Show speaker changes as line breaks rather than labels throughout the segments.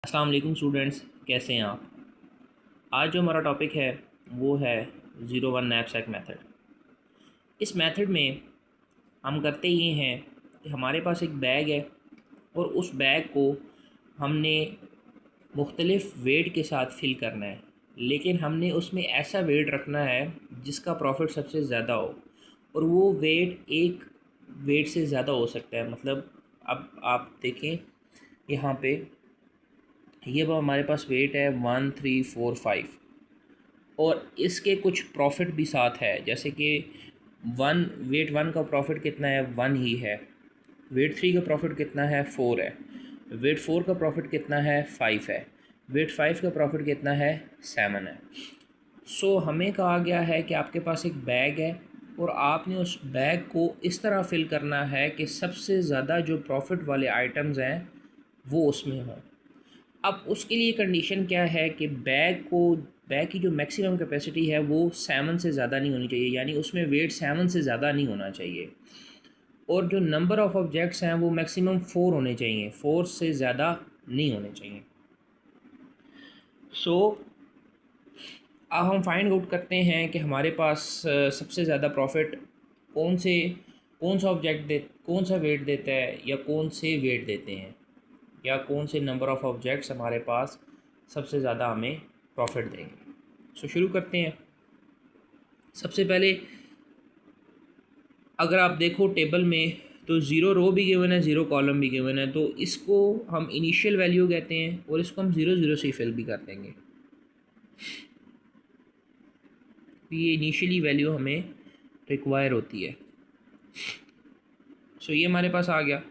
अस्सलाम वालेकुम स्टूडेंट्स, कैसे हैं आप। आज जो हमारा टॉपिक है वो है 01 नैपसैक मेथड। इस मेथड में हम करते ये हैं कि हमारे पास एक बैग है और उस बैग को हमने मुख्तलिफ़ वेट के साथ फिल करना है, लेकिन हमने उसमें ऐसा वेट रखना है जिसका प्रॉफिट सबसे ज़्यादा हो। और वो वेट एक वेट से ज़्यादा हो सकता है। मतलब अब आप देखें यहाँ पे, ये वो हमारे पास वेट है 1345 और इसके कुछ प्रॉफिट भी साथ है। जैसे कि वेट वन का प्रॉफिट कितना है, वन ही है। वेट थ्री का प्रॉफिट कितना है, फोर है। वेट फोर का प्रॉफिट कितना है, फाइव है। वेट फाइव का प्रॉफिट कितना है, सेवन है। सो हमें कहा गया है कि आपके पास एक बैग है और आपने उस बैग को इस तरह फिल करना है कि सबसे ज़्यादा जो प्रॉफिट वाले आइटम्स हैं वो उसमें हों। अब उसके लिए कंडीशन क्या है कि बैग की जो मैक्सिमम कैपेसिटी है वो सेवन से ज़्यादा नहीं होनी चाहिए, यानी उसमें वेट सेवन से ज़्यादा नहीं होना चाहिए। और जो नंबर ऑफ़ ऑब्जेक्ट्स हैं वो मैक्सिमम फोर होने चाहिए, फोर से ज़्यादा नहीं होने चाहिए। सो अब हम फाइंड आउट करते हैं कि हमारे पास सबसे ज़्यादा प्रॉफिट कौन से कौन सा वेट देता है, या कौन से वेट देते हैं, या कौन से नंबर ऑफ़ ऑब्जेक्ट्स हमारे पास सबसे ज़्यादा हमें प्रॉफिट देंगे। सो शुरू करते हैं। सबसे पहले अगर आप देखो टेबल में, तो ज़ीरो रो भी गिवन है, ज़ीरो कॉलम भी गिवन है, तो इसको हम इनिशियल वैल्यू कहते हैं और इसको हम ज़ीरो ज़ीरो से फिल भी कर देंगे। ये इनिशियली वैल्यू हमें रिक्वायर होती है। सो ये हमारे पास आ गया।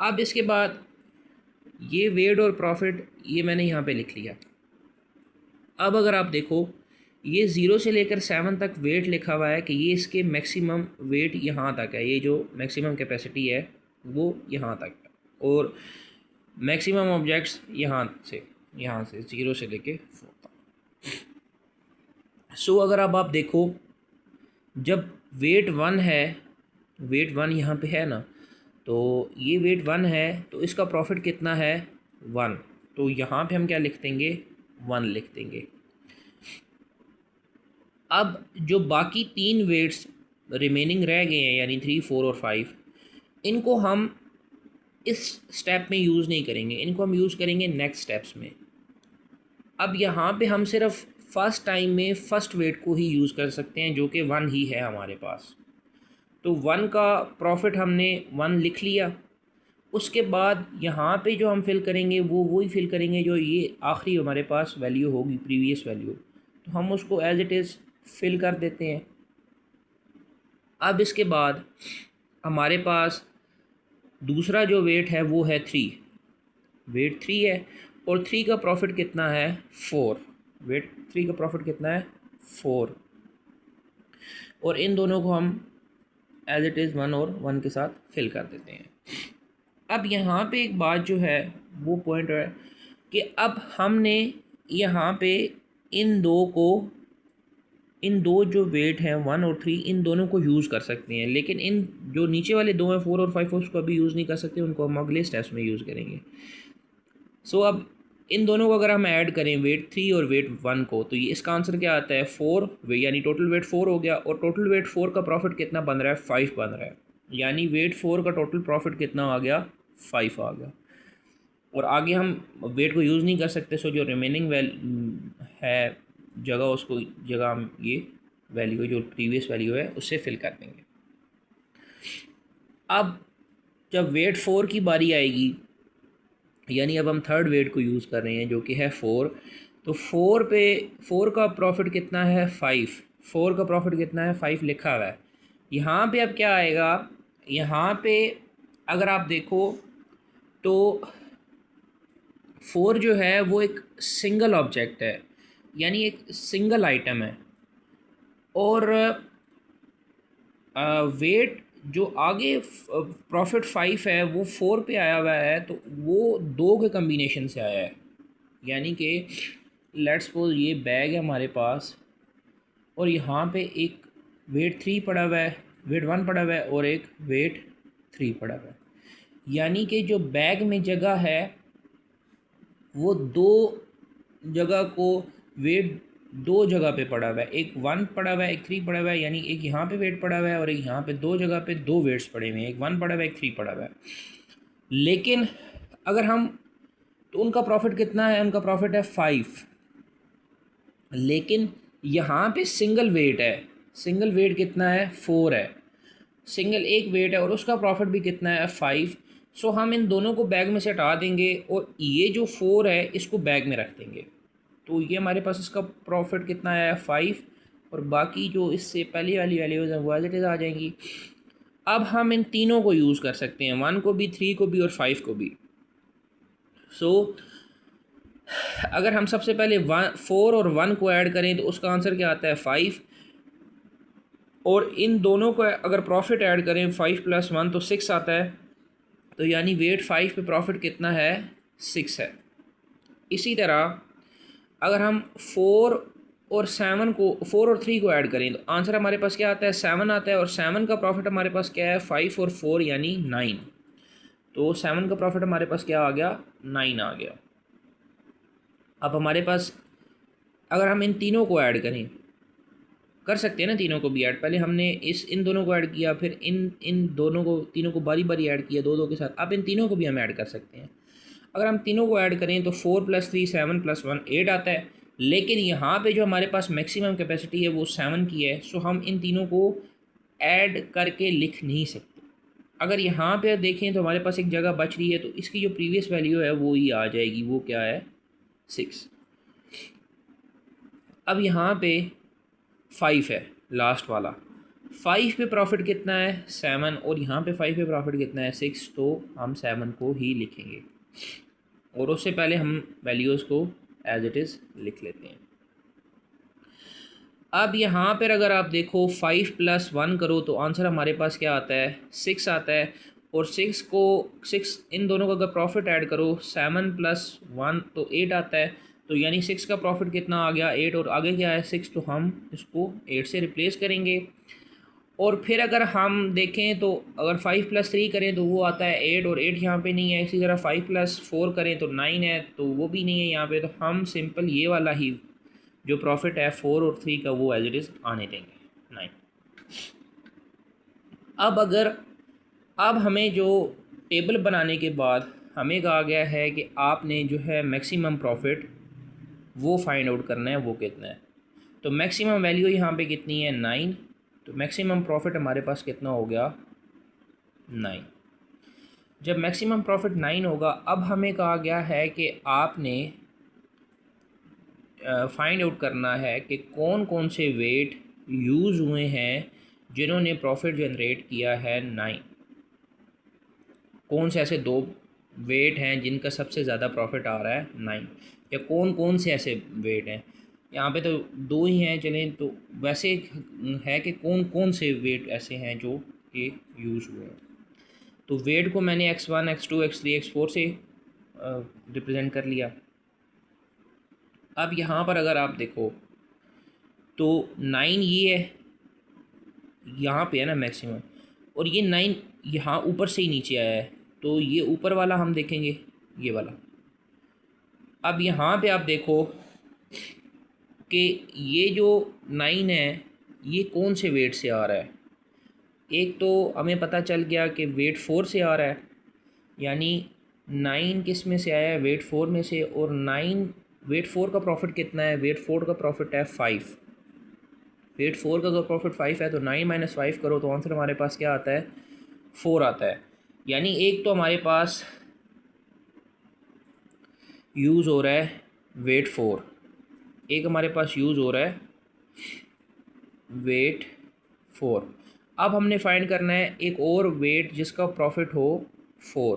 अब इसके बाद ये वेट और प्रॉफिट ये मैंने यहाँ पे लिख लिया। अब अगर आप देखो, ये ज़ीरो से लेकर सेवन तक वेट लिखा हुआ है कि ये इसके मैक्सिमम वेट यहाँ तक है, ये जो मैक्सिमम कैपेसिटी है वो यहाँ तक है, और मैक्सिमम ऑब्जेक्ट्स यहाँ से ज़ीरो से लेके फोर तक। सो अगर अब आप देखो, जब वेट वन है, वेट वन यहाँ पे है ना, तो ये वेट वन है तो इसका प्रॉफिट कितना है, वन। तो यहाँ पे हम क्या लिख देंगे, वन लिख देंगे। अब जो बाकी तीन वेट्स रिमेनिंग रह गए हैं, यानी थ्री फोर और फाइव, इनको हम इस स्टेप में यूज़ नहीं करेंगे, इनको हम यूज़ करेंगे नेक्स्ट स्टेप्स में। अब यहाँ पे हम सिर्फ फर्स्ट टाइम में फ़र्स्ट वेट को ही यूज़ कर सकते हैं, जो कि वन ही है हमारे पास। तो वन का प्रॉफिट हमने वन लिख लिया। उसके बाद यहाँ पे जो हम फिल करेंगे वो वही फिल करेंगे जो ये आखिरी हमारे पास वैल्यू होगी, प्रीवियस वैल्यू। तो हम उसको एज इट इज़ फिल कर देते हैं। अब इसके बाद हमारे पास दूसरा जो वेट है वो है थ्री। वेट थ्री है और थ्री का प्रॉफिट कितना है, फोर। वेट थ्री का प्रॉफिट कितना है, फोर। और इन दोनों को हम एज इट इज़ वन और वन के साथ फिल कर देते हैं। अब यहाँ पे एक बात जो है वो पॉइंट है कि अब हमने यहाँ पे इन दो को, इन दो जो वेट हैं वन और थ्री, इन दोनों को यूज़ कर सकते हैं, लेकिन इन जो नीचे वाले दो हैं फोर और फाइव, उसको अभी यूज़ नहीं कर सकते, उनको हम अगले स्टेप्स में यूज़ करेंगे। सो अब इन दोनों को अगर हम ऐड करें, वेट थ्री और वेट वन को, तो ये इसका आंसर क्या आता है, फोर। यानी टोटल वेट फोर हो गया, और टोटल वेट फोर का प्रॉफिट कितना बन रहा है, फाइव बन रहा है। यानी वेट फोर का टोटल प्रॉफिट कितना आ गया, फाइव आ गया। और आगे हम वेट को यूज़ नहीं कर सकते, सो जो रिमेनिंग है जगह, उसको जगह हम ये वैल्यू जो प्रीवियस वैल्यू है उससे फिल कर देंगे। अब जब वेट फोर की बारी आएगी, यानी अब हम थर्ड वेट को यूज़ कर रहे हैं जो कि है फोर, तो फोर का प्रॉफिट कितना है, फाइव। फोर का प्रॉफिट कितना है, फाइव लिखा हुआ है। यहाँ पे अब क्या आएगा, यहाँ पे अगर आप देखो तो फोर जो है वो एक सिंगल ऑब्जेक्ट है, यानी एक सिंगल आइटम है। और वेट जो आगे प्रॉफिट फाइव है वो फोर पे आया हुआ है, तो वो दो के कम्बिनेशन से आया है। यानी कि लेट्स सपोज ये बैग है हमारे पास, और यहाँ पे एक वेट थ्री पड़ा हुआ है, वेट वन पड़ा हुआ है, और एक वेट थ्री पड़ा हुआ है। यानी कि जो बैग में जगह है वो दो जगह को वेट दो जगह पे पड़ा हुआ है, एक 1 पड़ा हुआ है, एक 3 पड़ा हुआ है, यानी एक यहाँ पे वेट पड़ा हुआ है और एक यहाँ पे दो जगह पे दो वेट्स पड़े हुए हैं, एक 1 पड़ा हुआ है, एक 3 पड़ा हुआ है। लेकिन अगर हम, तो उनका प्रॉफिट कितना है, उनका प्रॉफिट है 5, लेकिन यहाँ पे सिंगल वेट है, सिंगल वेट कितना है 4 है, सिंगल एक वेट है और उसका प्रॉफिट भी कितना है 5। सो हम इन दोनों को बैग में से हटा देंगे और ये जो 4 है इसको बैग में रख देंगे, तो ये हमारे पास इसका प्रॉफिट कितना आया 5 और बाकी जो इससे पहली वाली वैल्यूज़ हैं वो एज इट इज़ आ जाएंगी। अब हम इन तीनों को यूज़ कर सकते हैं, 1 को भी, 3 को भी और 5 को भी। सो अगर हम सबसे पहले 4 और 1 को ऐड करें तो उसका आंसर क्या आता है 5, और इन दोनों को अगर प्रॉफिट ऐड करें 5 + 1 तो 6 आता है, तो यानी वेट 5 पे प्रॉफिट कितना है 6 है। इसी तरह अगर हम 4 और 3 को ऐड करें तो आंसर हमारे पास क्या आता है 7 आता है, और 7 का प्रॉफिट हमारे पास क्या है 5 और 4 यानी 9, तो 7 का प्रॉफिट हमारे पास क्या आ गया 9 आ गया। अब हमारे पास अगर हम इन तीनों को ऐड करें, कर सकते हैं ना तीनों को भी ऐड, पहले हमने इन दोनों को ऐड किया, फिर इन दोनों को, तीनों को बारी बारी ऐड किया दो दो के साथ, अब इन तीनों को भी हम ऐड कर सकते हैं। अगर हम तीनों को ऐड करें तो 4 + 3 7 + 1 8 आता है, लेकिन यहाँ पे जो हमारे पास मैक्सिमम कैपेसिटी है वो 7 की है, सो हम इन तीनों को ऐड करके लिख नहीं सकते। अगर यहाँ पे देखें तो हमारे पास एक जगह बच रही है, तो इसकी जो प्रीवियस वैल्यू है वो ही आ जाएगी, वो क्या है 6। अब यहाँ पे 5 है लास्ट वाला, 5 पे प्रॉफिट कितना है 7 और यहाँ पे 5 पे प्रॉफिट कितना है 6, तो हम 7 को ही लिखेंगे और उससे पहले हम वैल्यूज़ को एज इट इज़ लिख लेते हैं। अब यहाँ पर अगर आप देखो 5 + 1 करो तो आंसर हमारे पास क्या आता है 6 आता है, और 6 इन दोनों का अगर प्रॉफिट ऐड करो 7 + 1 तो 8 आता है, तो यानी 6 का प्रॉफिट कितना आ गया 8, और आगे क्या है 6, तो हम इसको 8 से रिप्लेस करेंगे। और फिर अगर हम देखें तो अगर 5 + 3 करें तो वो आता है 8, और 8 यहाँ पे नहीं है। इसी तरह 5 + 4 करें तो 9 है, तो वो भी नहीं है यहाँ पे, तो हम सिंपल ये वाला ही जो प्रॉफिट है 4 और 3 का वो एज इट इज़ आने देंगे 9। अब हमें जो टेबल बनाने के बाद हमें कहा गया है कि आपने जो है मैक्सिमम प्रॉफिट वो फाइंड आउट करना है, वो कितना है। तो मैक्सिमम वैल्यू यहाँ पे कितनी है 9, तो मैक्सिमम प्रॉफिट हमारे पास कितना हो गया 9। जब मैक्सिमम प्रॉफिट 9 होगा, अब हमें कहा गया है कि आपने फाइंड आउट करना है कि कौन कौन से वेट यूज़ हुए हैं जिन्होंने प्रॉफिट जनरेट किया है 9। कौन से ऐसे दो वेट हैं जिनका सबसे ज़्यादा प्रॉफिट आ रहा है 9, या कौन कौन से ऐसे वेट हैं। यहाँ पे तो दो ही हैं, चलें तो वैसे है कि कौन कौन से वेट ऐसे हैं जो कि यूज़ हुए हैं। तो वेट को मैंने x1 x2 x3 x4 से रिप्रेजेंट कर लिया। अब यहाँ पर अगर आप देखो तो 9 ये है, यहाँ पे है ना मैक्सिमम, और ये 9 यहाँ ऊपर से ही नीचे आया है, तो ये ऊपर वाला हम देखेंगे ये वाला। अब यहाँ पे आप देखो कि ये जो 9 है ये कौन से वेट से आ रहा है। एक तो हमें पता चल गया कि वेट 4 से आ रहा है, यानी 9 किस में से आया है वेट 4 में से, और 9 वेट 4 का प्रॉफिट कितना है, वेट 4 का प्रॉफिट है 5। वेट 4 का अगर प्रॉफिट 5 है तो 9 - 5 करो तो आंसर हमारे पास क्या आता है 4 आता है। यानी एक तो हमारे पास यूज़ हो रहा है वेट 4, एक हमारे पास यूज़ हो रहा है वेट 4। अब हमने फाइंड करना है एक और वेट जिसका प्रॉफिट हो 4।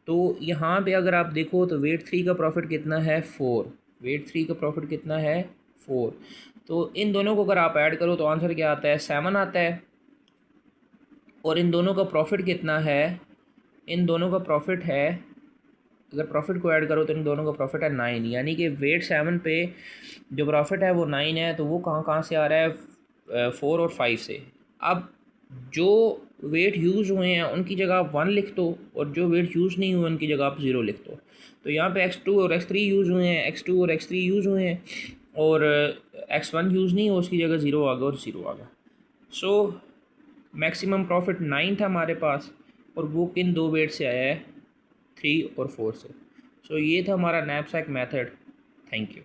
तो यहाँ पे अगर आप देखो तो वेट 3 का प्रॉफिट कितना है 4, वेट 3 का प्रॉफिट कितना है 4। तो इन दोनों को अगर आप ऐड करो तो आंसर क्या आता है 7 आता है, और इन दोनों का प्रॉफिट कितना है, इन दोनों का प्रॉफिट है, अगर प्रॉफिट को ऐड करो तो इन दोनों का प्रॉफिट है 9। यानी कि वेट 7 पे जो प्रॉफिट है वो 9 है, तो वो कहाँ कहाँ से आ रहा है 4 और 5 से। अब जो वेट यूज़ हुए हैं उनकी जगह आप 1 लिख दो, और जो वेट यूज़ नहीं हुए उनकी जगह आप 0 लिख दो। तो यहाँ पे x2 और x3 यूज़ हुए हैं, x2 और x3 यूज़ हुए हैं, और x1 यूज़ नहीं हुआ, उसकी जगह 0 आ गया और 0 आ गया। सो मैक्सिमम प्रॉफिट 9 था हमारे पास, और वो किन दो वेट से आया है, 3 और 4 से। सो ये था हमारा नैपसैक मेथड। Thank you.